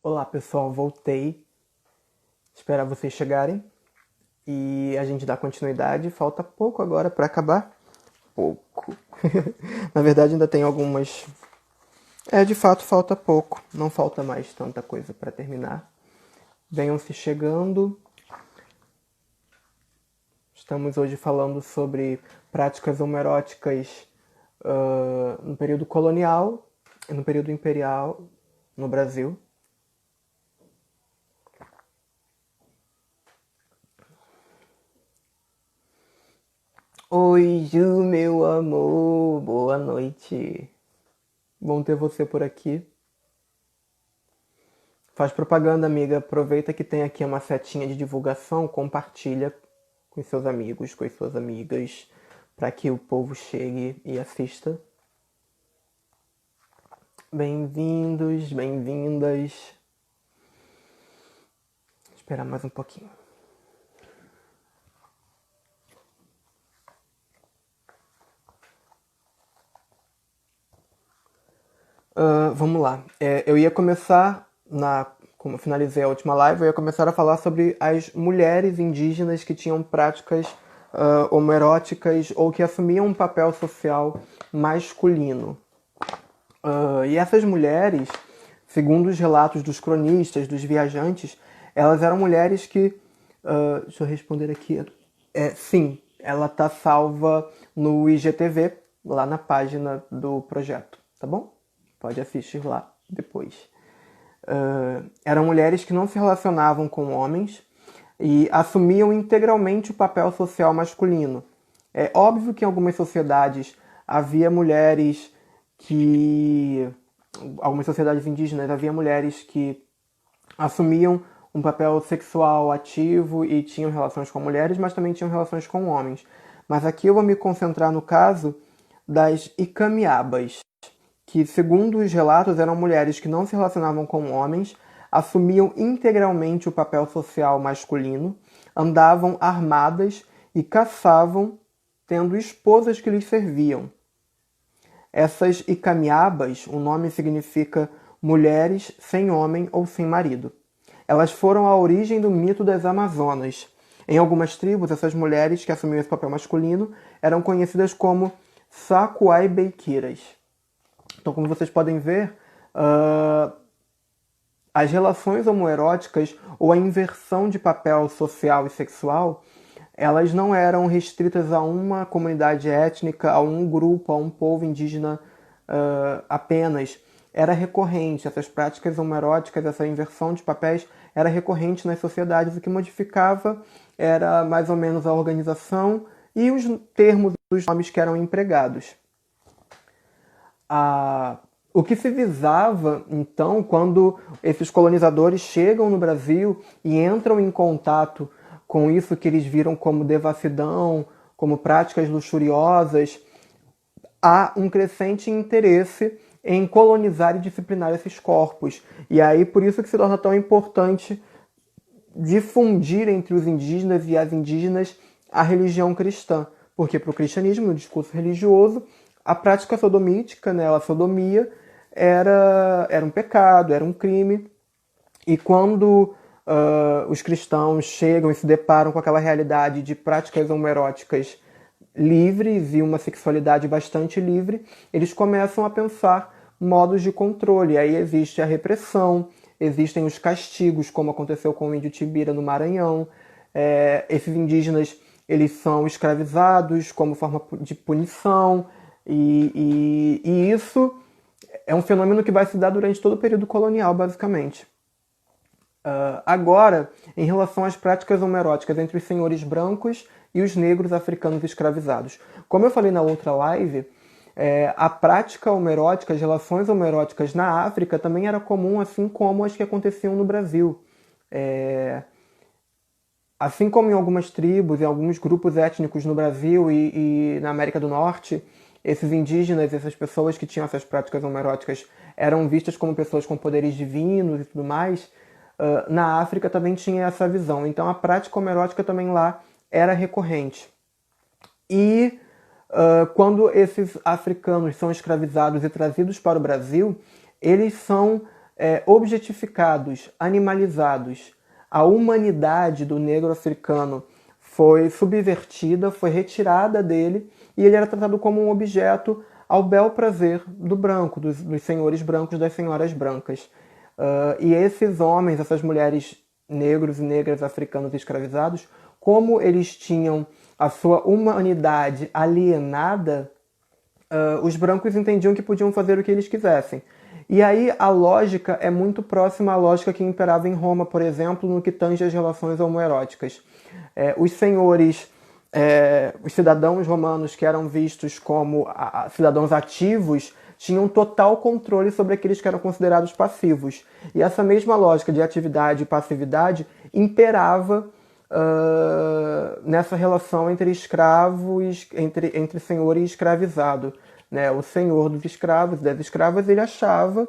Olá pessoal, voltei. Esperar vocês chegarem e a gente dá continuidade. Falta pouco agora para acabar. Pouco. Na verdade ainda tem algumas. De fato falta pouco. Não falta mais tanta coisa para terminar. Venham se chegando. Estamos hoje falando sobre práticas homoeróticas no período colonial e no período imperial no Brasil. Oi, Ju, meu amor, boa noite. Bom ter você por aqui. Faz propaganda, amiga. Aproveita que tem aqui uma setinha de divulgação, compartilha com seus amigos, com as suas amigas, para que o povo chegue e assista. Bem-vindos, bem-vindas. Esperar mais um pouquinho. Vamos lá. Eu ia começar, como eu finalizei a última live, eu ia começar a falar sobre as mulheres indígenas que tinham práticas homoeróticas ou que assumiam um papel social masculino. E essas mulheres, segundo os relatos dos cronistas, dos viajantes, elas eram mulheres que... deixa eu responder aqui. Sim, ela tá salva no IGTV, lá na página do projeto, tá bom? Pode assistir lá depois. Eram mulheres que não se relacionavam com homens e assumiam integralmente o papel social masculino. É óbvio que em algumas sociedades havia mulheres que... Algumas sociedades indígenas havia mulheres que assumiam um papel sexual ativo e tinham relações com mulheres, mas também tinham relações com homens. Mas aqui eu vou me concentrar no caso das Icamiabas, que, segundo os relatos, eram mulheres que não se relacionavam com homens, assumiam integralmente o papel social masculino, andavam armadas e caçavam, tendo esposas que lhes serviam. Essas Icamiabas, o nome significa mulheres sem homem ou sem marido. Elas foram a origem do mito das Amazonas. Em algumas tribos, essas mulheres que assumiam esse papel masculino eram conhecidas como Sakuai-Beiquiras. Então, como vocês podem ver, as relações homoeróticas ou a inversão de papel social e sexual, elas não eram restritas a uma comunidade étnica, a um grupo, a um povo indígena apenas. Era recorrente, essas práticas homoeróticas, essa inversão de papéis era recorrente nas sociedades. O que modificava era mais ou menos a organização e os termos dos nomes que eram empregados. O que se visava, então, quando esses colonizadores chegam no Brasil e entram em contato com isso que eles viram como devassidão, como práticas luxuriosas, há um crescente interesse em colonizar e disciplinar esses corpos. E aí, por isso que se torna tão importante difundir entre os indígenas e as indígenas a religião cristã. Porque para o cristianismo, no discurso religioso, a prática sodomítica, né, a sodomia, era um pecado, era um crime. E quando os cristãos chegam e se deparam com aquela realidade de práticas homoeróticas livres e uma sexualidade bastante livre, eles começam a pensar modos de controle. Aí existe a repressão, existem os castigos, como aconteceu com o índio Tibira no Maranhão. Esses indígenas, eles são escravizados como forma de punição, e isso é um fenômeno que vai se dar durante todo o período colonial, basicamente. Agora, em relação às práticas homoeróticas entre os senhores brancos e os negros africanos escravizados. Como eu falei na outra live, a prática homoerótica, as relações homoeróticas na África também era comum, assim como as que aconteciam no Brasil. Assim como em algumas tribos, em alguns grupos étnicos no Brasil e na América do Norte, esses indígenas, essas pessoas que tinham essas práticas homoeróticas eram vistas como pessoas com poderes divinos e tudo mais. Na África também tinha essa visão. Então a prática homoerótica também lá era recorrente. E quando esses africanos são escravizados e trazidos para o Brasil, eles são objetificados, animalizados. A humanidade do negro africano foi subvertida, foi retirada dele, e ele era tratado como um objeto ao bel prazer do branco, dos senhores brancos, das senhoras brancas. E esses homens, essas mulheres negros e negras africanos escravizados, como eles tinham a sua humanidade alienada, os brancos entendiam que podiam fazer o que eles quisessem. E aí a lógica é muito próxima à lógica que imperava em Roma, por exemplo, no que tange às relações homoeróticas. Os senhores, os cidadãos romanos que eram vistos como cidadãos ativos, tinham total controle sobre aqueles que eram considerados passivos. E essa mesma lógica de atividade e passividade imperava nessa relação entre escravos, entre senhor e escravizado. Né? O senhor dos escravos, das escravas, ele achava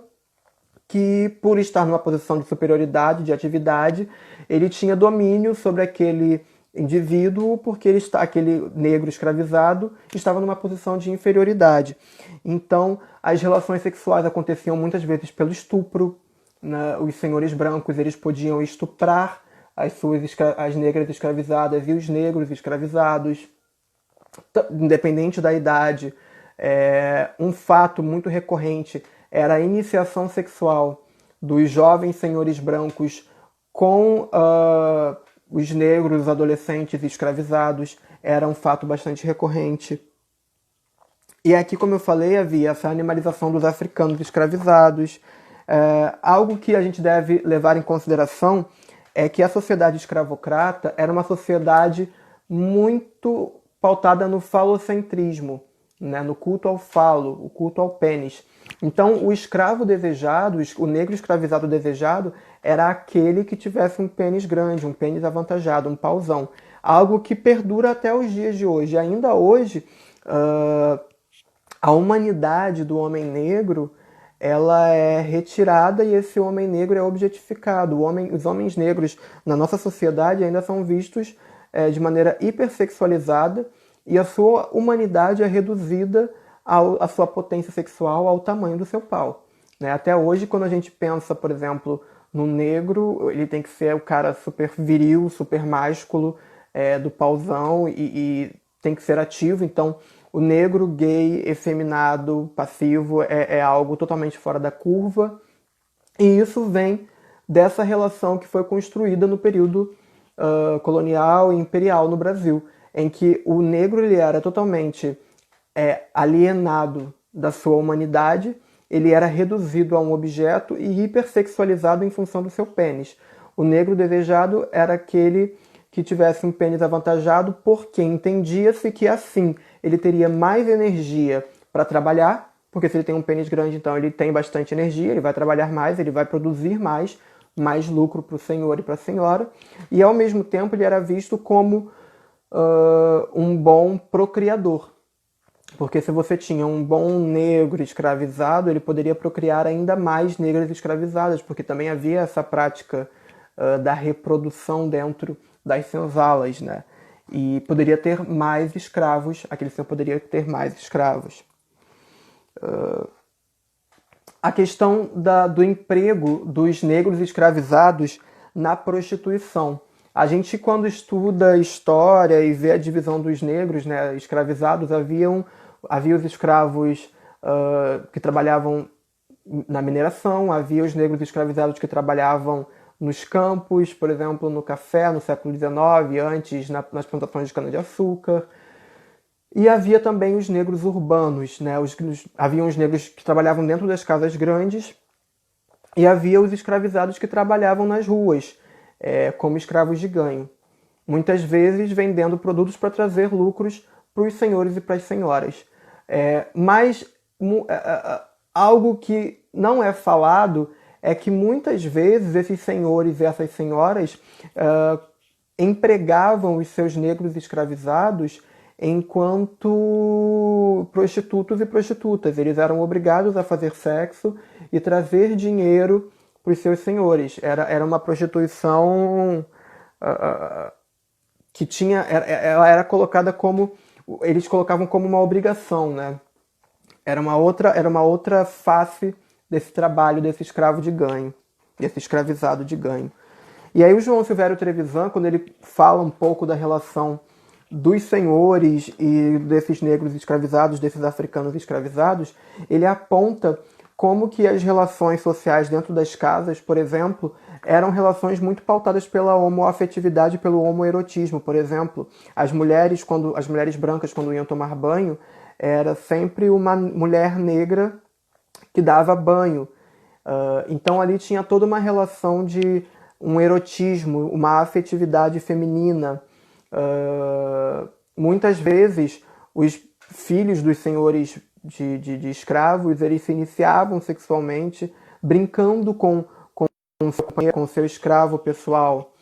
que, por estar numa posição de superioridade, de atividade, ele tinha domínio sobre aquele indivíduo, porque aquele negro escravizado estava numa posição de inferioridade. Então, as relações sexuais aconteciam muitas vezes pelo estupro. Né? Os senhores brancos, eles podiam estuprar as negras escravizadas e os negros escravizados, independente da idade. Um fato muito recorrente era a iniciação sexual dos jovens senhores brancos com os negros adolescentes escravizados. Era um fato bastante recorrente. E aqui, como eu falei, havia essa animalização dos africanos escravizados. Algo que a gente deve levar em consideração é que a sociedade escravocrata era uma sociedade muito pautada no falocentrismo, né? No culto ao falo, o culto ao pênis. Então, o escravo desejado, o negro escravizado desejado, era aquele que tivesse um pênis grande, um pênis avantajado, um pauzão. Algo que perdura até os dias de hoje. Ainda hoje, a humanidade do homem negro, ela é retirada e esse homem negro é objetificado. Os homens negros na nossa sociedade ainda são vistos de maneira hipersexualizada e a sua humanidade é reduzida à sua potência sexual, ao tamanho do seu pau. Né? Até hoje, quando a gente pensa, por exemplo, no negro, ele tem que ser o cara super viril, super másculo, do pauzão e tem que ser ativo. Então, o negro gay, efeminado, passivo é algo totalmente fora da curva. E isso vem dessa relação que foi construída no período colonial e imperial no Brasil, em que o negro ele era totalmente alienado da sua humanidade, ele era reduzido a um objeto e hipersexualizado em função do seu pênis. O negro desejado era aquele que tivesse um pênis avantajado porque entendia-se que assim ele teria mais energia para trabalhar, porque se ele tem um pênis grande, então ele tem bastante energia, ele vai trabalhar mais, ele vai produzir mais lucro para o senhor e para a senhora, e ao mesmo tempo ele era visto como um bom procriador. Porque se você tinha um bom negro escravizado, ele poderia procriar ainda mais negras escravizadas, porque também havia essa prática da reprodução dentro das senzalas, né? E poderia ter mais escravos, aquele senhor poderia ter mais escravos. A questão do emprego dos negros escravizados na prostituição. A gente, quando estuda história e vê a divisão dos negros, né, escravizados, havia os escravos que trabalhavam na mineração, havia os negros escravizados que trabalhavam nos campos, por exemplo, no café, no século XIX, antes nas plantações de cana-de-açúcar. E havia também os negros urbanos, né? Havia os negros que trabalhavam dentro das casas grandes e havia os escravizados que trabalhavam nas ruas, como escravos de ganho. Muitas vezes vendendo produtos para trazer lucros para os senhores e para as senhoras. Mas algo que não é falado é que muitas vezes esses senhores e essas senhoras empregavam os seus negros escravizados enquanto prostitutos e prostitutas. Eles eram obrigados a fazer sexo e trazer dinheiro para os seus senhores. Era uma prostituição que tinha, ela era colocada como, eles colocavam como uma obrigação, né? Era uma outra face desse trabalho, desse escravo de ganho, desse escravizado de ganho. E aí o João Silvério Trevisan, quando ele fala um pouco da relação dos senhores e desses negros escravizados, desses africanos escravizados, ele aponta como que as relações sociais dentro das casas, por exemplo, eram relações muito pautadas pela homoafetividade, pelo homoerotismo. Por exemplo, as mulheres brancas, quando iam tomar banho, era sempre uma mulher negra que dava banho. Então ali tinha toda uma relação de um erotismo, uma afetividade feminina. Muitas vezes os filhos dos senhores de escravos, eles se iniciavam sexualmente brincando com o seu escravo pessoal.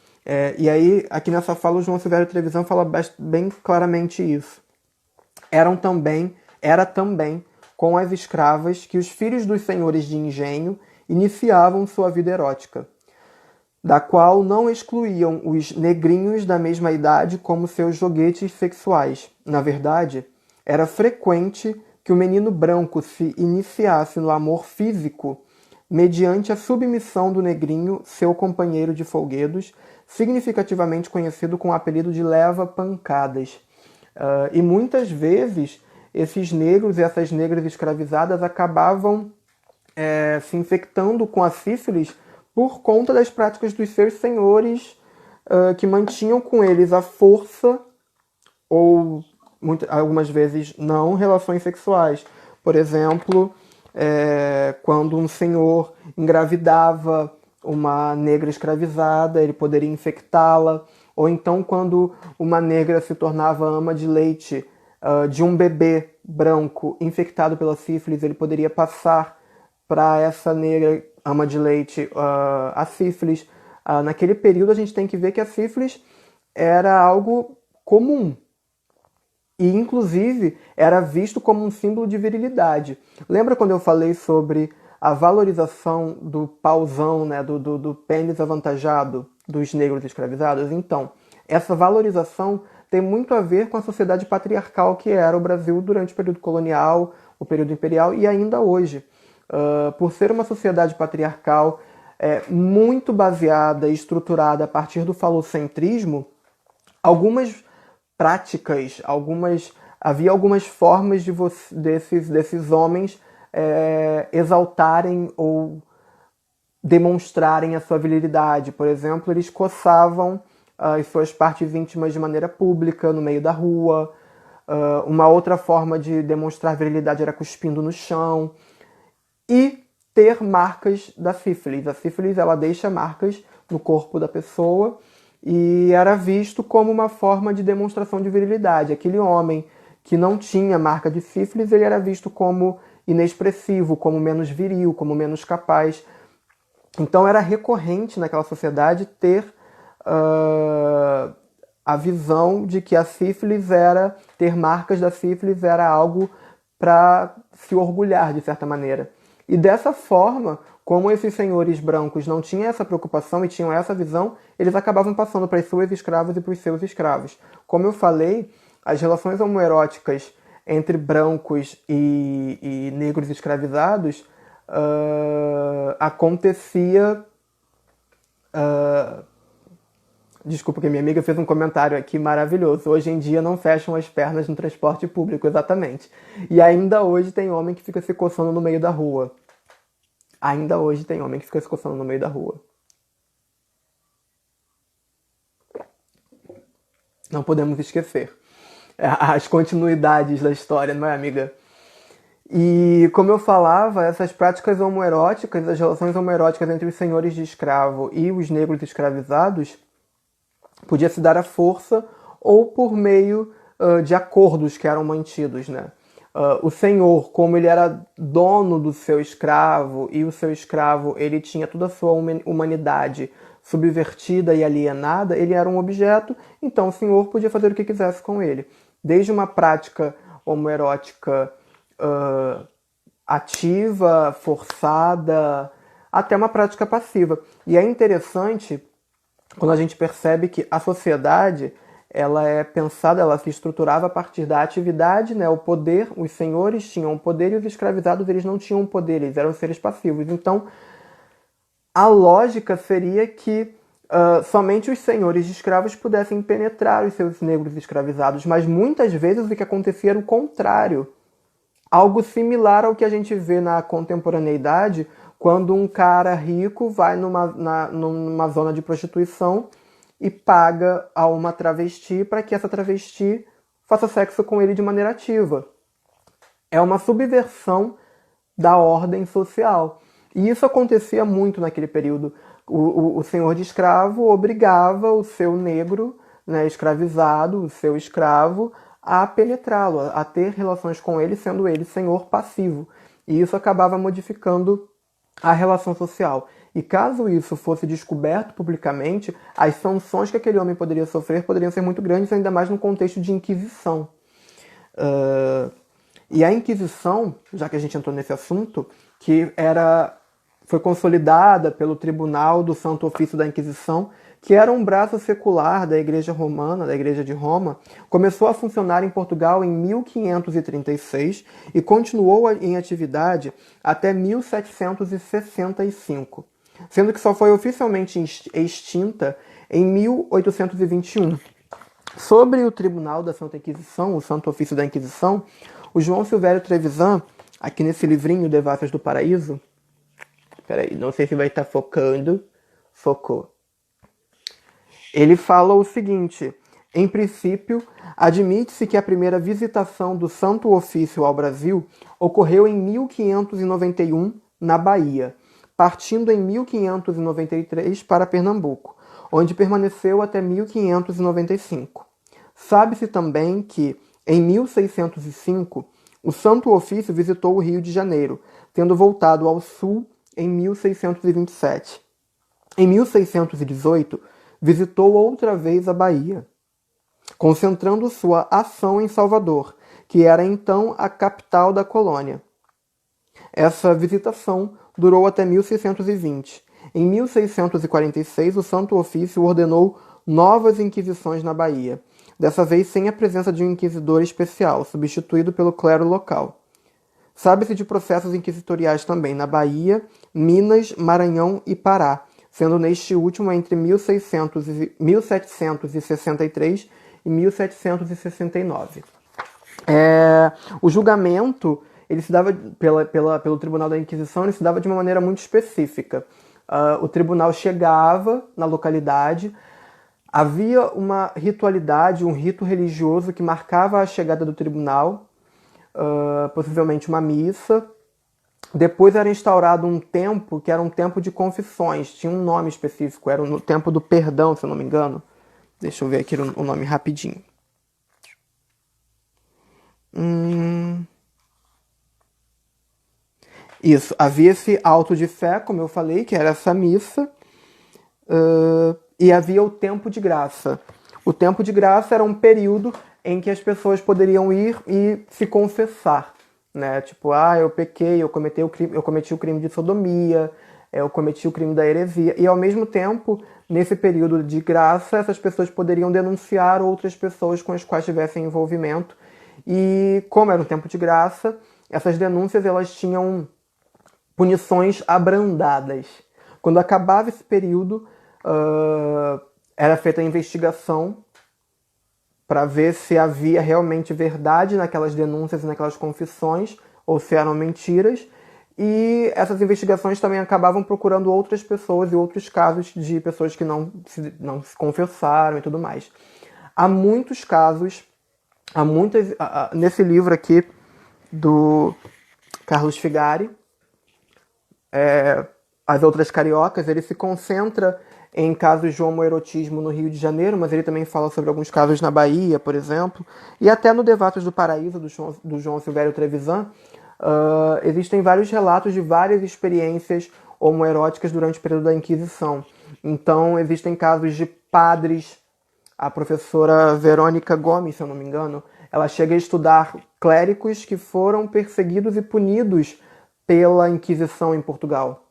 E aí, aqui nessa fala, o João Silvério Trevisan fala bem claramente isso. Era também com as escravas que os filhos dos senhores de engenho iniciavam sua vida erótica, da qual não excluíam os negrinhos da mesma idade como seus joguetes sexuais. Na verdade, era frequente que o menino branco se iniciasse no amor físico mediante a submissão do negrinho, seu companheiro de folguedos, significativamente conhecido com o apelido de leva-pancadas. E muitas vezes esses negros e essas negras escravizadas acabavam se infectando com a sífilis por conta das práticas dos seus senhores, que mantinham com eles a força ou algumas vezes não relações sexuais. Por exemplo, quando um senhor engravidava uma negra escravizada, ele poderia infectá-la, ou então quando uma negra se tornava ama de leite de um bebê branco infectado pela sífilis, ele poderia passar para essa negra ama de leite a sífilis. Naquele período a gente tem que ver que a sífilis era algo comum e inclusive era visto como um símbolo de virilidade. Lembra quando eu falei sobre a valorização do pauzão, né, do pênis avantajado dos negros escravizados? Então, essa valorização tem muito a ver com a sociedade patriarcal que era o Brasil durante o período colonial, o período imperial e ainda hoje. Por ser uma sociedade patriarcal muito baseada e estruturada a partir do falocentrismo, algumas práticas, havia algumas formas desses homens exaltarem ou demonstrarem a sua virilidade. Por exemplo, eles coçavam as suas partes íntimas de maneira pública, no meio da rua. Uma outra forma de demonstrar virilidade era cuspindo no chão. E ter marcas da sífilis. A sífilis, ela deixa marcas no corpo da pessoa e era visto como uma forma de demonstração de virilidade. Aquele homem que não tinha marca de sífilis, ele era visto como inexpressivo, como menos viril, como menos capaz. Então era recorrente naquela sociedade ter a visão de que a sífilis ter marcas da sífilis era algo para se orgulhar, de certa maneira. E dessa forma, como esses senhores brancos não tinham essa preocupação e tinham essa visão, eles acabavam passando para as suas escravas e para os seus escravos. Como eu falei, as relações homoeróticas entre brancos e negros escravizados acontecia... Desculpa que minha amiga fez um comentário aqui maravilhoso. Hoje em dia não fecham as pernas no transporte público, exatamente. E ainda hoje tem homem que fica se coçando no meio da rua. Ainda hoje tem homem que fica se coçando no meio da rua. Não podemos esquecer as continuidades da história, não é, amiga? E como eu falava, essas práticas homoeróticas, as relações homoeróticas entre os senhores de escravo e os negros escravizados, podia se dar à força ou por meio de acordos que eram mantidos, né? O senhor, como ele era dono do seu escravo e o seu escravo ele tinha toda a sua humanidade subvertida e alienada, ele era um objeto, então o senhor podia fazer o que quisesse com ele. Desde uma prática homoerótica ativa, forçada, até uma prática passiva. E é interessante quando a gente percebe que a sociedade ela é pensada, ela se estruturava a partir da atividade, né, o poder. Os senhores tinham o poder e os escravizados eles não tinham o poder, eles eram seres passivos. Então, a lógica seria que somente os senhores de escravos pudessem penetrar os seus negros escravizados, mas muitas vezes o que acontecia era o contrário. Algo similar ao que a gente vê na contemporaneidade, quando um cara rico vai numa zona de prostituição e paga a uma travesti para que essa travesti faça sexo com ele de maneira ativa. É uma subversão da ordem social. E isso acontecia muito naquele período. O senhor de escravo obrigava o seu negro, né, escravizado, o seu escravo, a penetrá-lo, a ter relações com ele, sendo ele senhor passivo. E isso acabava modificando a relação social. E caso isso fosse descoberto publicamente, as sanções que aquele homem poderia sofrer poderiam ser muito grandes, ainda mais no contexto de Inquisição. E a Inquisição, já que a gente entrou nesse assunto, que foi consolidada pelo Tribunal do Santo Ofício da Inquisição, que era um braço secular da Igreja Romana, da Igreja de Roma, começou a funcionar em Portugal em 1536 e continuou em atividade até 1765, sendo que só foi oficialmente extinta em 1821. Sobre o Tribunal da Santa Inquisição, o Santo Ofício da Inquisição, o João Silvério Trevisan, aqui nesse livrinho Devassos do Paraíso, peraí, não sei se vai estar focando, focou. Ele fala o seguinte: em princípio, admite-se que a primeira visitação do Santo Ofício ao Brasil ocorreu em 1591, na Bahia, partindo em 1593 para Pernambuco, onde permaneceu até 1595. Sabe-se também que, em 1605, o Santo Ofício visitou o Rio de Janeiro, tendo voltado ao sul em 1627. Em 1618, visitou outra vez a Bahia, concentrando sua ação em Salvador, que era então a capital da colônia. Essa visitação durou até 1620. Em 1646, o Santo Ofício ordenou novas inquisições na Bahia, dessa vez sem a presença de um inquisidor especial, substituído pelo clero local. Sabe-se de processos inquisitoriais também na Bahia, Minas, Maranhão e Pará, sendo neste último entre 1763 e 1769. O julgamento ele se dava pelo Tribunal da Inquisição, ele se dava de uma maneira muito específica. O tribunal chegava na localidade, havia uma ritualidade, um rito religioso que marcava a chegada do tribunal, possivelmente uma missa. Depois era instaurado um tempo que era um tempo de confissões, tinha um nome específico, era o tempo do perdão, se eu não me engano. Deixa eu ver aqui o nome rapidinho. Isso, havia esse auto de fé, como eu falei, que era essa missa, e havia o tempo de graça. O tempo de graça era um período em que as pessoas poderiam ir e se confessar, né? Tipo, eu pequei, eu cometi o crime de sodomia, eu cometi o crime da heresia. E ao mesmo tempo, nesse período de graça, essas pessoas poderiam denunciar outras pessoas com as quais tivessem envolvimento. E como era um tempo de graça, essas denúncias elas tinham punições abrandadas. Quando acabava esse período, era feita a investigação para ver se havia realmente verdade naquelas denúncias e naquelas confissões, ou se eram mentiras. E essas investigações também acabavam procurando outras pessoas e outros casos de pessoas que não se confessaram e tudo mais. Há muitos casos, nesse livro aqui do Carlos Figari, As Outras Cariocas, ele se concentra em casos de homoerotismo no Rio de Janeiro, mas ele também fala sobre alguns casos na Bahia, por exemplo, e até no Devassos do Paraíso, do João Silvério Trevisan, existem vários relatos de várias experiências homoeróticas durante o período da Inquisição. Então, existem casos de padres. A professora Verônica Gomes, se eu não me engano, ela chega a estudar clérigos que foram perseguidos e punidos pela Inquisição em Portugal.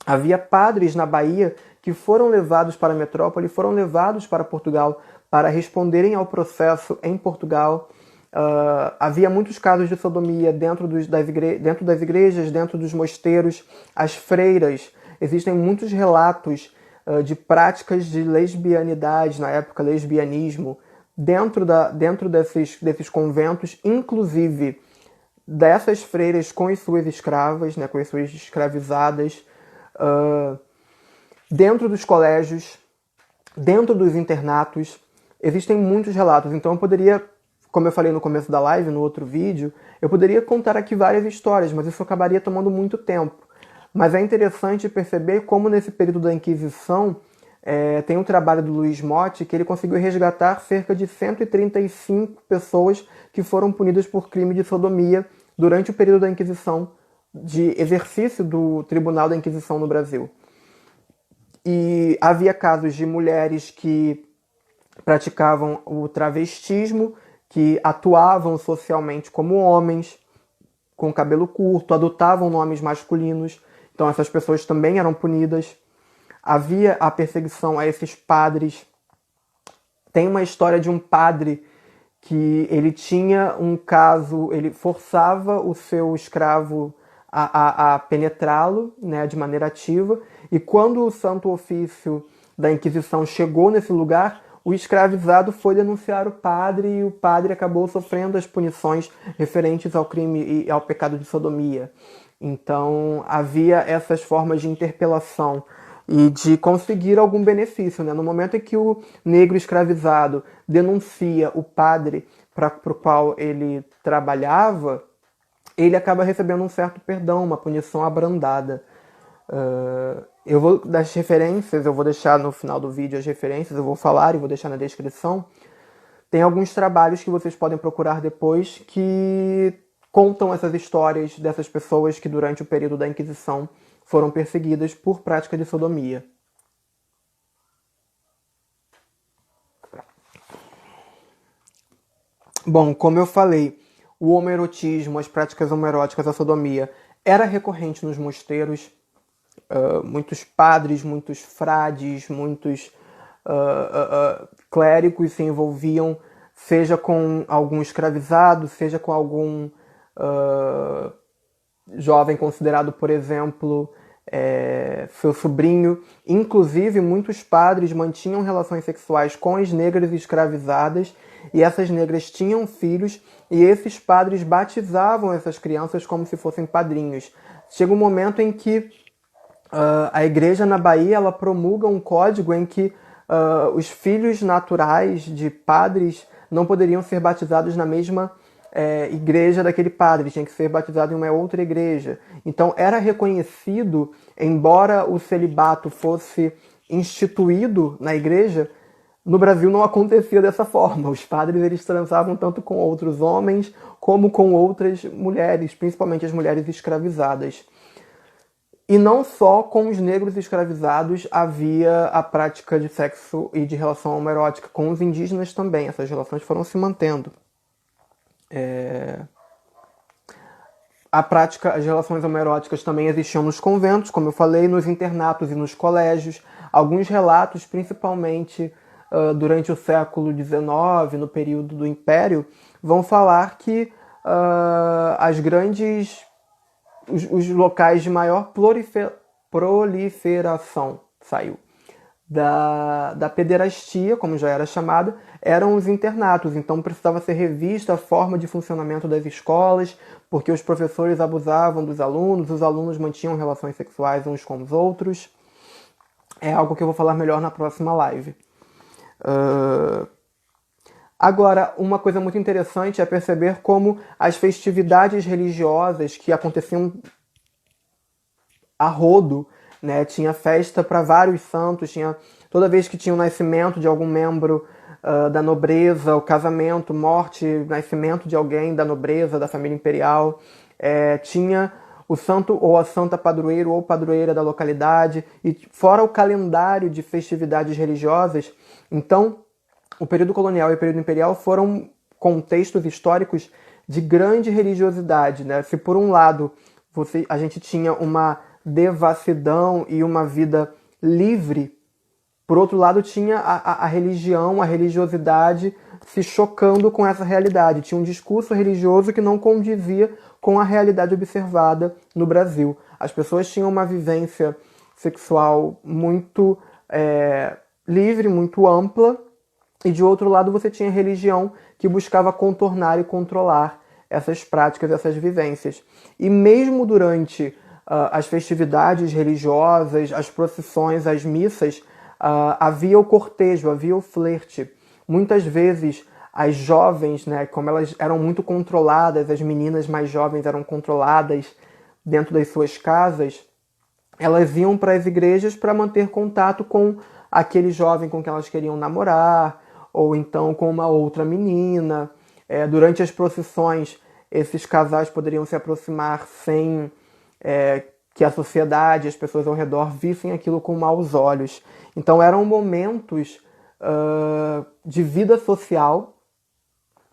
Havia padres na Bahia que foram levados para a metrópole, foram levados para Portugal para responderem ao processo em Portugal. Havia muitos casos de sodomia dentro das igrejas, dentro dos mosteiros, as freiras. Existem muitos relatos de práticas de lesbianidade, na época lesbianismo, dentro desses conventos, inclusive dessas freiras com as suas escravas, né, com as suas escravizadas, dentro dos colégios, dentro dos internatos. Existem muitos relatos, então eu poderia, como eu falei no começo da live, no outro vídeo, eu poderia contar aqui várias histórias, mas isso acabaria tomando muito tempo. Mas é interessante perceber como nesse período da Inquisição, tem um trabalho do Luiz Motti que ele conseguiu resgatar cerca de 135 pessoas que foram punidas por crime de sodomia durante o período da Inquisição, de exercício do Tribunal da Inquisição no Brasil. E havia casos de mulheres que praticavam o travestismo, que atuavam socialmente como homens, com cabelo curto, adotavam nomes masculinos. Então essas pessoas também eram punidas. Havia a perseguição a esses padres. Tem uma história de um padre que ele tinha um caso, ele forçava o seu escravo a penetrá-lo, né, de maneira ativa, e quando o Santo Ofício da Inquisição chegou nesse lugar, o escravizado foi denunciar o padre e o padre acabou sofrendo as punições referentes ao crime e ao pecado de sodomia. Então havia essas formas de interpelação e de conseguir algum benefício, né? No momento em que o negro escravizado denuncia o padre para o qual ele trabalhava, ele acaba recebendo um certo perdão, uma punição abrandada. Eu vou das referências, eu vou deixar no final do vídeo as referências, eu vou falar e vou deixar na descrição. Tem alguns trabalhos que vocês podem procurar depois que contam essas histórias dessas pessoas que durante o período da Inquisição foram perseguidas por prática de sodomia. Bom, como eu falei, o homoerotismo, as práticas homoeróticas, a sodomia, era recorrente nos mosteiros. Muitos padres, muitos frades, muitos clérigos se envolviam, seja com algum escravizado, seja com algum jovem considerado, por exemplo, seu sobrinho. Inclusive, muitos padres mantinham relações sexuais com as negras escravizadas, e essas negras tinham filhos, e esses padres batizavam essas crianças como se fossem padrinhos. Chega um momento em que a igreja na Bahia ela promulga um código em que os filhos naturais de padres não poderiam ser batizados na mesma igreja daquele padre, tinha que ser batizado em uma outra igreja. Então era reconhecido, embora o celibato fosse instituído na igreja, no Brasil não acontecia dessa forma. Os padres eles transavam tanto com outros homens como com outras mulheres, principalmente as mulheres escravizadas. E não só com os negros escravizados havia a prática de sexo e de relação homoerótica, com os indígenas também. Essas relações foram se mantendo. As relações homoeróticas também existiam nos conventos, como eu falei, nos internatos e nos colégios. Alguns relatos, principalmente durante o século XIX, no período do Império, vão falar que os locais de maior proliferação da pederastia, como já era chamada, eram os internatos. Então precisava ser revista a forma de funcionamento das escolas, porque os professores abusavam dos alunos, os alunos mantinham relações sexuais uns com os outros. É algo que eu vou falar melhor na próxima live. Agora, uma coisa muito interessante é perceber como as festividades religiosas que aconteciam a rodo, né? Tinha festa para vários santos, toda vez que tinha o nascimento de algum membro da nobreza, o casamento, morte, nascimento de alguém da nobreza, da família imperial, tinha o santo ou a santa padroeiro ou padroeira da localidade, e fora o calendário de festividades religiosas. Então, o período colonial e o período imperial foram contextos históricos de grande religiosidade, né? Se por um lado a gente tinha uma devassidão e uma vida livre, por outro lado tinha a religião, a religiosidade se chocando com essa realidade. Tinha um discurso religioso que não condizia com a realidade observada no Brasil. As pessoas tinham uma vivência sexual muito livre, muito ampla, e de outro lado você tinha a religião que buscava contornar e controlar essas práticas, essas vivências. E mesmo durante as festividades religiosas, as procissões, as missas, havia o cortejo, havia o flerte. Muitas vezes as jovens, né, como elas eram muito controladas, as meninas mais jovens eram controladas dentro das suas casas, elas iam para as igrejas para manter contato com aquele jovem com quem elas queriam namorar, ou então com uma outra menina. Durante as procissões, esses casais poderiam se aproximar sem que a sociedade, as pessoas ao redor, vissem aquilo com maus olhos. Então eram momentos de vida social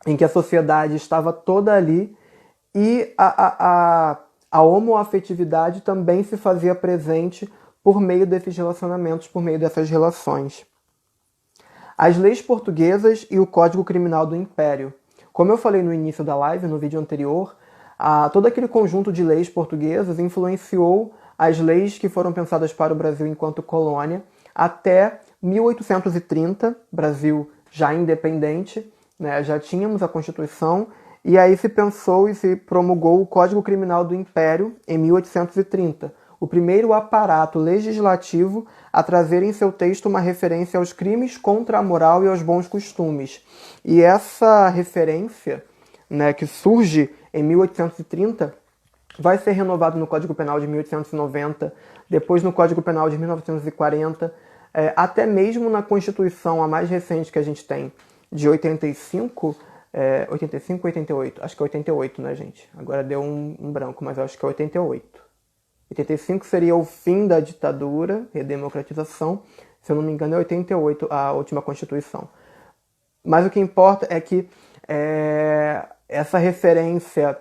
em que a sociedade estava toda ali e a homoafetividade também se fazia presente por meio desses relacionamentos, por meio dessas relações. As leis portuguesas e o Código Criminal do Império. Como eu falei no início da live, no vídeo anterior, todo aquele conjunto de leis portuguesas influenciou as leis que foram pensadas para o Brasil enquanto colônia até 1830, Brasil já independente, né, já tínhamos a Constituição, e aí se pensou e se promulgou o Código Criminal do Império em 1830, o primeiro aparato legislativo a trazer em seu texto uma referência aos crimes contra a moral e aos bons costumes. E essa referência, né, que surge em 1830, vai ser renovado no Código Penal de 1890, depois no Código Penal de 1940, até mesmo na Constituição, a mais recente que a gente tem, de 85, 85 ou 88? Acho que é 88, né, gente? Agora deu um branco, mas eu acho que é 88. 85 seria o fim da ditadura, redemocratização. Se eu não me engano, é 88 a última Constituição. Mas o que importa é que essa referência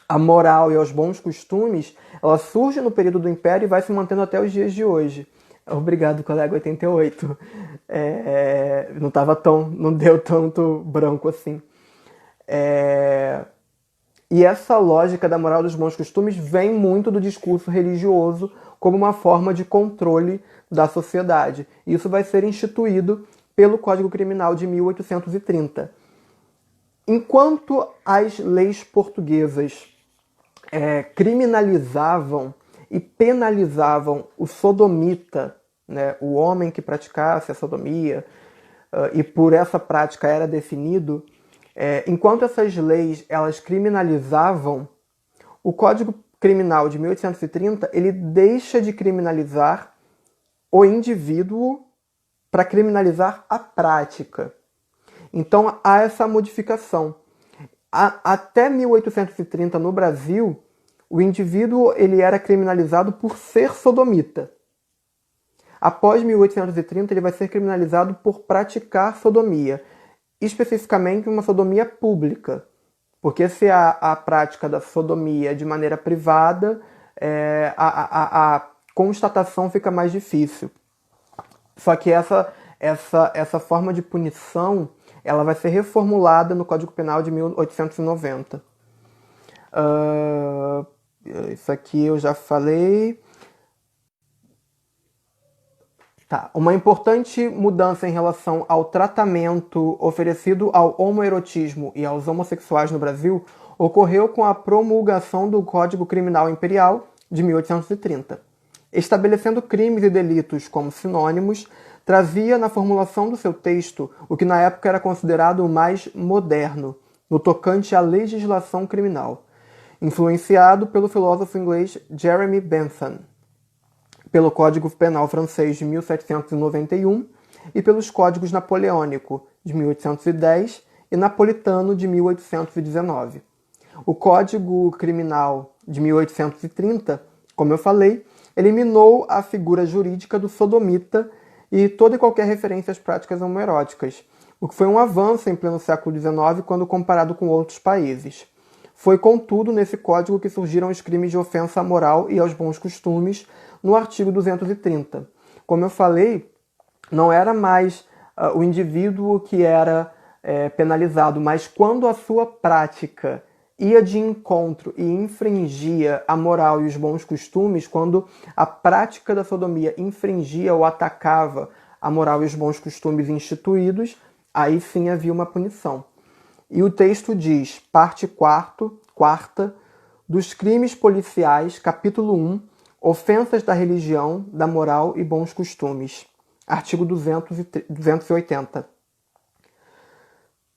à moral e aos bons costumes, ela surge no período do Império e vai se mantendo até os dias de hoje. Obrigado, colega 88. Não deu tanto branco assim. E essa lógica da moral dos bons costumes vem muito do discurso religioso como uma forma de controle da sociedade. Isso vai ser instituído pelo Código Criminal de 1830. Enquanto as leis portuguesas criminalizavam e penalizavam o sodomita, né, o homem que praticasse a sodomia, e por essa prática era definido, enquanto essas leis elas criminalizavam, o Código Criminal de 1830 ele deixa de criminalizar o indivíduo para criminalizar a prática. Então há essa modificação. Até 1830 no Brasil, o indivíduo ele era criminalizado por ser sodomita. Após 1830 ele vai ser criminalizado por praticar sodomia, especificamente uma sodomia pública, porque se a prática da sodomia de maneira privada, a constatação fica mais difícil. Só que essa forma de punição ela vai ser reformulada no Código Penal de 1890. Isso aqui eu já falei. Tá. Uma importante mudança em relação ao tratamento oferecido ao homoerotismo e aos homossexuais no Brasil ocorreu com a promulgação do Código Criminal Imperial de 1830. Estabelecendo crimes e delitos como sinônimos, trazia na formulação do seu texto o que na época era considerado o mais moderno, no tocante à legislação criminal, influenciado pelo filósofo inglês Jeremy Bentham, pelo Código Penal francês de 1791 e pelos Códigos Napoleônico de 1810 e Napolitano de 1819. O Código Criminal de 1830, como eu falei, eliminou a figura jurídica do sodomita e toda e qualquer referência às práticas homoeróticas, o que foi um avanço em pleno século XIX quando comparado com outros países. Foi, contudo, nesse código que surgiram os crimes de ofensa à moral e aos bons costumes, no artigo 230. Como eu falei, não era mais o indivíduo que era penalizado, mas quando a sua prática ia de encontro e infringia a moral e os bons costumes, quando a prática da sodomia infringia ou atacava a moral e os bons costumes instituídos, aí sim havia uma punição. E o texto diz, parte quarta, dos crimes policiais, capítulo 1, ofensas da religião, da moral e bons costumes. Artigo 280.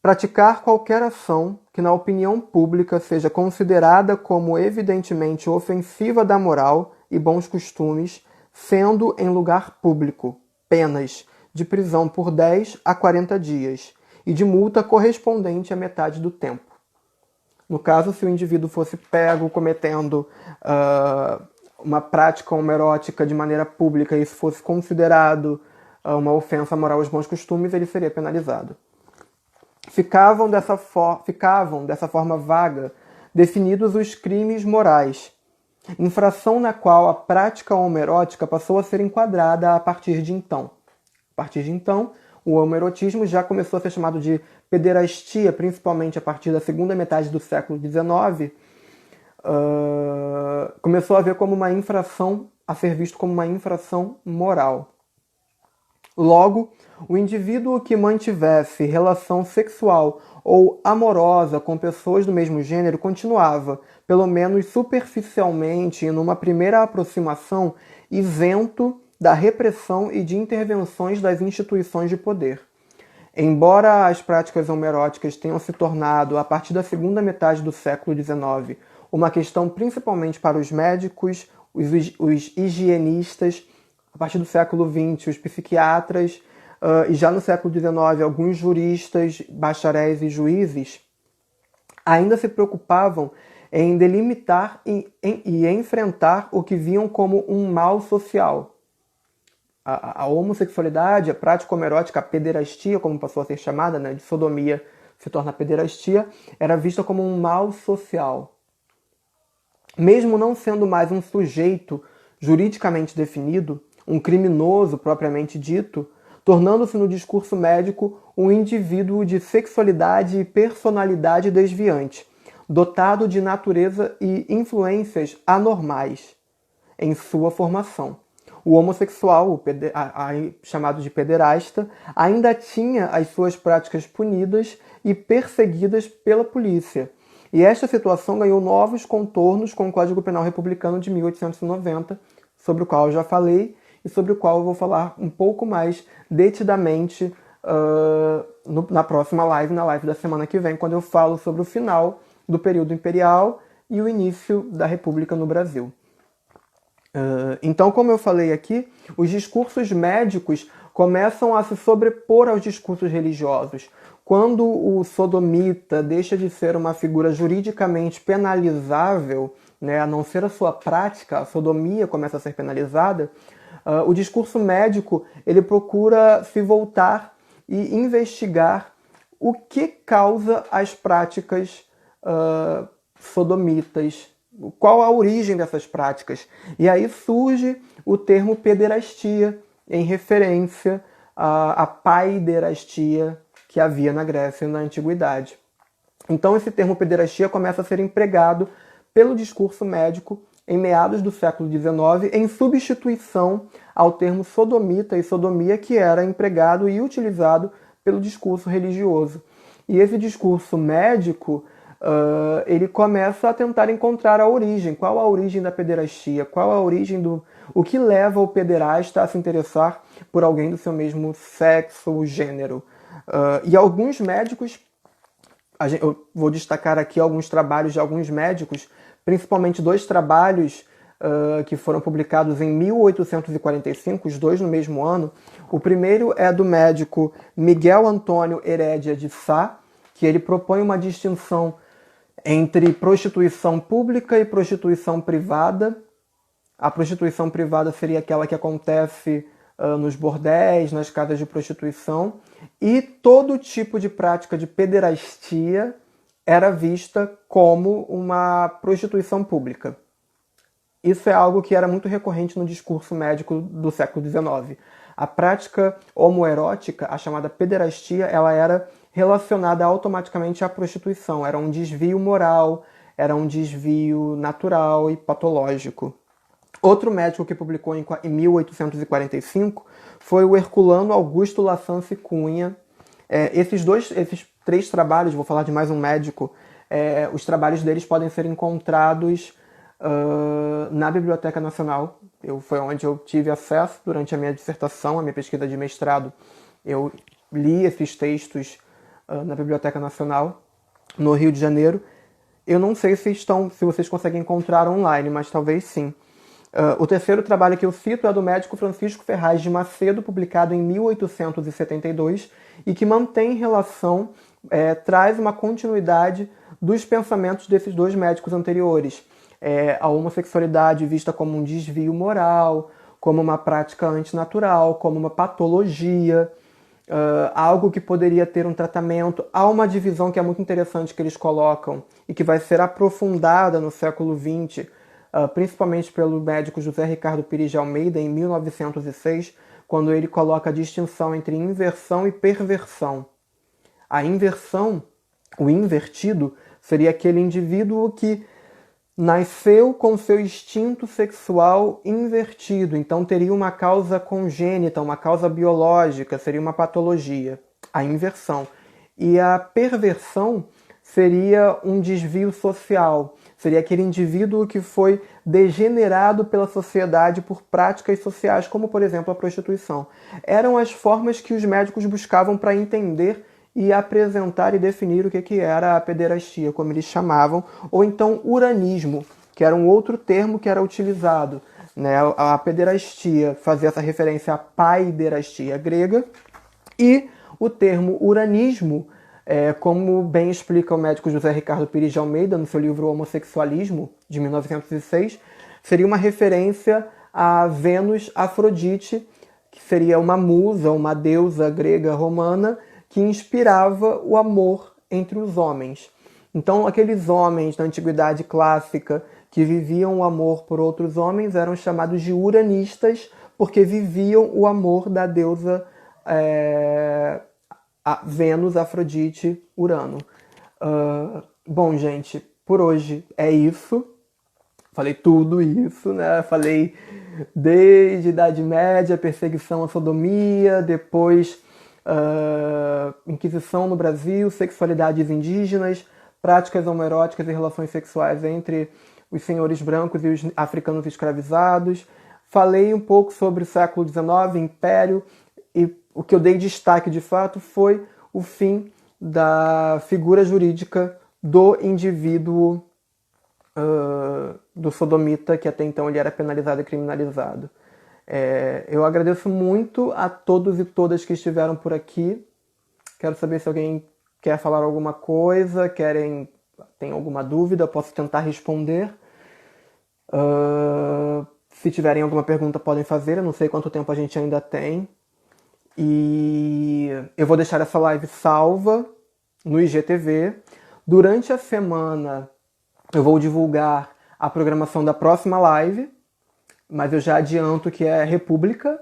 Praticar qualquer ação que na opinião pública seja considerada como evidentemente ofensiva da moral e bons costumes, sendo em lugar público, penas de prisão por 10 a 40 dias e de multa correspondente à metade do tempo. No caso, se o indivíduo fosse pego cometendo uma prática homoerótica de maneira pública e isso fosse considerado uma ofensa moral aos bons costumes, ele seria penalizado. Ficavam dessa forma vaga definidos os crimes morais, infração na qual a prática homoerótica passou a ser enquadrada a partir de então. A partir de então, o homoerotismo já começou a ser chamado de pederastia, principalmente a partir da segunda metade do século XIX, começou a ver como uma infração, a ser visto como uma infração moral. Logo, o indivíduo que mantivesse relação sexual ou amorosa com pessoas do mesmo gênero continuava, pelo menos superficialmente e numa primeira aproximação, isento da repressão e de intervenções das instituições de poder. Embora as práticas homoeróticas tenham se tornado, a partir da segunda metade do século XIX, uma questão principalmente para os médicos, os higienistas, a partir do século XX, os psiquiatras, e já no século XIX, alguns juristas, bacharéis e juízes, ainda se preocupavam em delimitar e enfrentar o que viam como um mal social. A homossexualidade, a prática homoerótica, a pederastia, como passou a ser chamada, né, de sodomia se torna pederastia, era vista como um mal social. Mesmo não sendo mais um sujeito juridicamente definido, um criminoso propriamente dito, tornando-se no discurso médico um indivíduo de sexualidade e personalidade desviante, dotado de natureza e influências anormais em sua formação. O homossexual, chamado de pederasta, ainda tinha as suas práticas punidas e perseguidas pela polícia. E esta situação ganhou novos contornos com o Código Penal Republicano de 1890, sobre o qual eu já falei e sobre o qual eu vou falar um pouco mais detidamente na próxima live, na live da semana que vem, quando eu falo sobre o final do período imperial e o início da República no Brasil. Então, como eu falei aqui, os discursos médicos começam a se sobrepor aos discursos religiosos. Quando o sodomita deixa de ser uma figura juridicamente penalizável, né, a não ser a sua prática, a sodomia começa a ser penalizada, o discurso médico ele procura se voltar e investigar o que causa as práticas sodomitas, qual a origem dessas práticas. E aí surge o termo pederastia, em referência à paiderastia que havia na Grécia na Antiguidade. Então esse termo pederastia começa a ser empregado pelo discurso médico em meados do século XIX, em substituição ao termo sodomita e sodomia que era empregado e utilizado pelo discurso religioso. E esse discurso médico ele começa a tentar encontrar a origem. Qual a origem da pederastia? Qual a origem do... O que leva o pederasta a se interessar por alguém do seu mesmo sexo ou gênero? E alguns médicos, eu vou destacar aqui alguns trabalhos de alguns médicos, principalmente dois trabalhos que foram publicados em 1845, os dois no mesmo ano. O primeiro é do médico Miguel Antônio Herédia de Sá, que ele propõe uma distinção entre prostituição pública e prostituição privada. A prostituição privada seria aquela que acontece nos bordéis, nas casas de prostituição, e todo tipo de prática de pederastia era vista como uma prostituição pública. Isso é algo que era muito recorrente no discurso médico do século XIX. A prática homoerótica, a chamada pederastia, ela era relacionada automaticamente à prostituição. Era um desvio moral, era um desvio natural e patológico. Outro médico que publicou em 1845 foi o herculano Augusto Lassance Cunha. Esses três trabalhos, vou falar de mais um médico, os trabalhos deles podem ser encontrados na Biblioteca Nacional. Foi onde eu tive acesso durante a minha dissertação, a minha pesquisa de mestrado. Eu li esses textos na Biblioteca Nacional, no Rio de Janeiro. Eu não sei se vocês conseguem encontrar online, mas talvez sim. O terceiro trabalho que eu cito é do médico Francisco Ferraz de Macedo, publicado em 1872, e que mantém relação, traz uma continuidade dos pensamentos desses dois médicos anteriores. A homossexualidade vista como um desvio moral, como uma prática antinatural, como uma patologia, algo que poderia ter um tratamento. Há uma divisão que é muito interessante que eles colocam e que vai ser aprofundada no século XX, principalmente pelo médico José Ricardo Pires de Almeida, em 1906, quando ele coloca a distinção entre inversão e perversão. A inversão, o invertido, seria aquele indivíduo que nasceu com seu instinto sexual invertido, então teria uma causa congênita, uma causa biológica, seria uma patologia, a inversão. E a perversão seria um desvio social, seria aquele indivíduo que foi degenerado pela sociedade por práticas sociais, como, por exemplo, a prostituição. Eram as formas que os médicos buscavam para entender e apresentar e definir o que era a pederastia, como eles chamavam, ou então uranismo, que era um outro termo que era utilizado. Né? A pederastia fazia essa referência à paiderastia grega, e o termo uranismo, como bem explica o médico José Ricardo Pires de Almeida no seu livro Homossexualismo, de 1906, seria uma referência a Vênus Afrodite, que seria uma musa, uma deusa grega romana, que inspirava o amor entre os homens. Então, aqueles homens da antiguidade clássica que viviam o amor por outros homens eram chamados de uranistas, porque viviam o amor da deusa Vênus, Afrodite, Urano. Bom, gente, por hoje é isso. Falei tudo isso, né? Falei desde Idade Média, perseguição à sodomia, depois Inquisição no Brasil, sexualidades indígenas, práticas homoeróticas e relações sexuais entre os senhores brancos e os africanos escravizados. Falei um pouco sobre o século XIX, Império, e o que eu dei destaque de fato foi o fim da figura jurídica do indivíduo, do sodomita, que até então ele era penalizado e criminalizado. Eu agradeço muito a todos e todas que estiveram por aqui. Quero saber se alguém quer falar alguma coisa, tem alguma dúvida, eu posso tentar responder. Se tiverem alguma pergunta, podem fazer. Eu não sei quanto tempo a gente ainda tem. E eu vou deixar essa live salva no IGTV. Durante a semana, eu vou divulgar a programação da próxima live, mas eu já adianto que é República,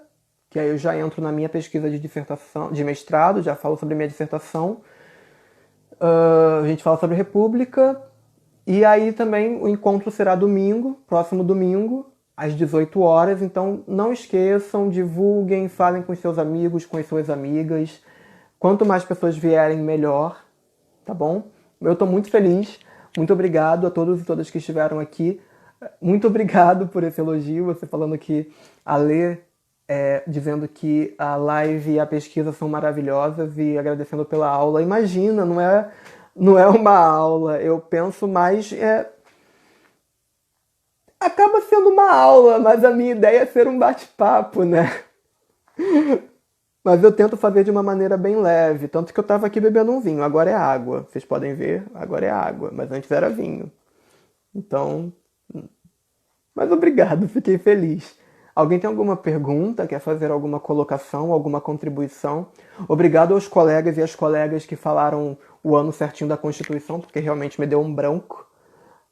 que aí eu já entro na minha pesquisa de dissertação, de mestrado, já falo sobre minha dissertação. A gente fala sobre República, e aí também o encontro será domingo, próximo domingo, às 18 horas, então não esqueçam, divulguem, falem com seus amigos, com as suas amigas. Quanto mais pessoas vierem, melhor, tá bom? Eu estou muito feliz, muito obrigado a todos e todas que estiveram aqui. Muito obrigado por esse elogio, você falando que a Lê, dizendo que a live e a pesquisa são maravilhosas e agradecendo pela aula. Imagina, não é uma aula, eu penso mais... Acaba sendo uma aula, mas a minha ideia é ser um bate-papo, né? Mas eu tento fazer de uma maneira bem leve, tanto que eu estava aqui bebendo um vinho, agora é água. Vocês podem ver, agora é água, mas antes era vinho. Então... Mas obrigado, fiquei feliz. Alguém tem alguma pergunta, quer fazer alguma colocação, alguma contribuição? Obrigado aos colegas e às colegas que falaram o ano certinho da Constituição, porque realmente me deu um branco.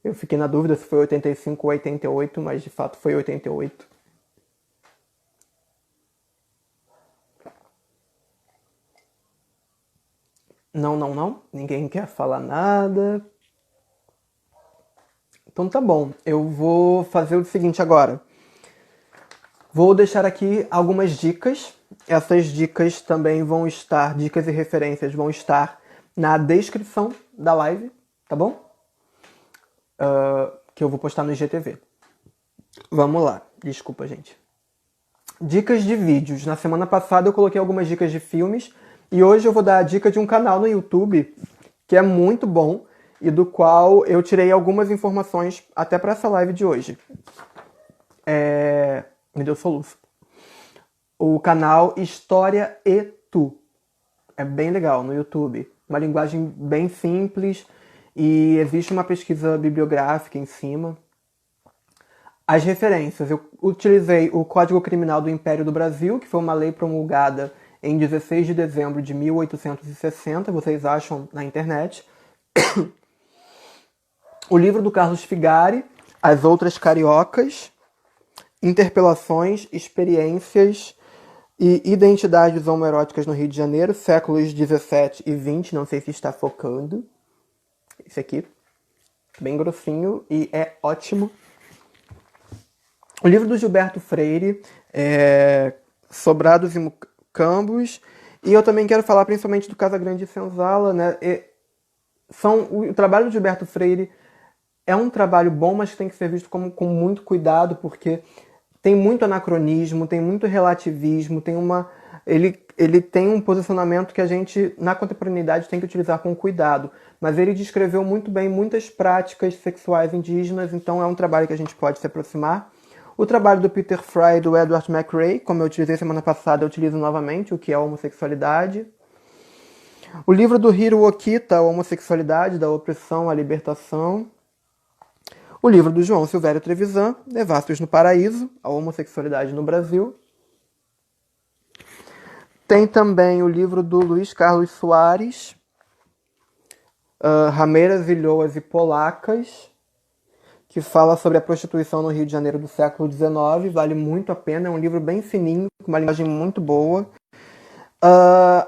Eu fiquei na dúvida se foi 85 ou 88, mas de fato foi 88. Não, não, não. Ninguém quer falar nada. Então tá bom. Eu vou fazer o seguinte agora. Vou deixar aqui algumas dicas. Essas dicas também vão estar, dicas e referências vão estar na descrição da live, tá bom? Que eu vou postar no IGTV. Vamos lá. Desculpa, gente. Dicas de vídeos. Na semana passada eu coloquei algumas dicas de filmes e hoje eu vou dar a dica de um canal no YouTube que é muito bom e do qual eu tirei algumas informações até para essa live de hoje. Me deu soluço. O canal História e Tu. É bem legal no YouTube. Uma linguagem bem simples e existe uma pesquisa bibliográfica em cima. As referências. Eu utilizei o Código Criminal do Império do Brasil, que foi uma lei promulgada em 16 de dezembro de 1860. Vocês acham na internet. O livro do Carlos Figari, As Outras Cariocas, Interpelações, Experiências e Identidades Homoeróticas no Rio de Janeiro, séculos 17 e 20, não sei se está focando. Esse aqui, bem grossinho e é ótimo. O livro do Gilberto Freire, Sobrados e Mucambos, e eu também quero falar principalmente do Casagrande e Senzala, né? O trabalho do Gilberto Freire é um trabalho bom, mas que tem que ser visto com muito cuidado, porque tem muito anacronismo, tem muito relativismo, ele tem um posicionamento que a gente, na contemporaneidade, tem que utilizar com cuidado. Mas ele descreveu muito bem muitas práticas sexuais indígenas, então é um trabalho que a gente pode se aproximar. O trabalho do Peter Fry e do Edward McRae, como eu utilizei semana passada, eu utilizo novamente, o que é a homossexualidade. O livro do Hiro Okita, A Homossexualidade, da Opressão à Libertação. O livro do João Silvério Trevisan, Devassos no Paraíso, A Homossexualidade no Brasil. Tem também o livro do Luiz Carlos Soares, Rameiras, Ilhoas e Polacas, que fala sobre a prostituição no Rio de Janeiro do século XIX. Vale muito a pena, é um livro bem fininho, com uma linguagem muito boa.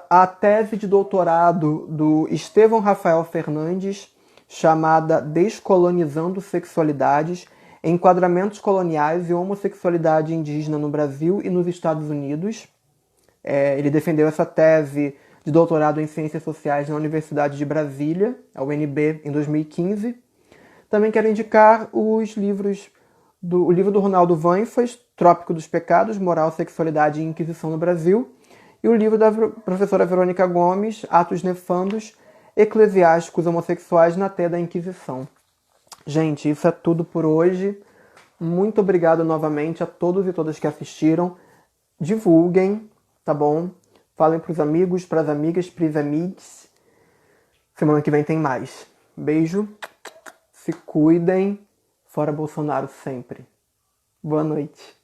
A tese de doutorado do Estevão Rafael Fernandes, chamada Descolonizando Sexualidades, Enquadramentos Coloniais e Homossexualidade Indígena no Brasil e nos Estados Unidos. Ele defendeu essa tese de doutorado em Ciências Sociais na Universidade de Brasília, a UNB, em 2015. Também quero indicar o livro do Ronaldo Vanfas, Trópico dos Pecados, Moral, Sexualidade e Inquisição no Brasil, e o livro da professora Verônica Gomes, Atos Nefandos, Eclesiásticos Homossexuais na Té da Inquisição. Gente, isso é tudo por hoje. Muito obrigado novamente a todos e todas que assistiram. Divulguem, tá bom? Falem pros amigos, pras amigas, pros amigos. Semana que vem tem mais. Beijo. Se cuidem. Fora Bolsonaro sempre. Boa noite.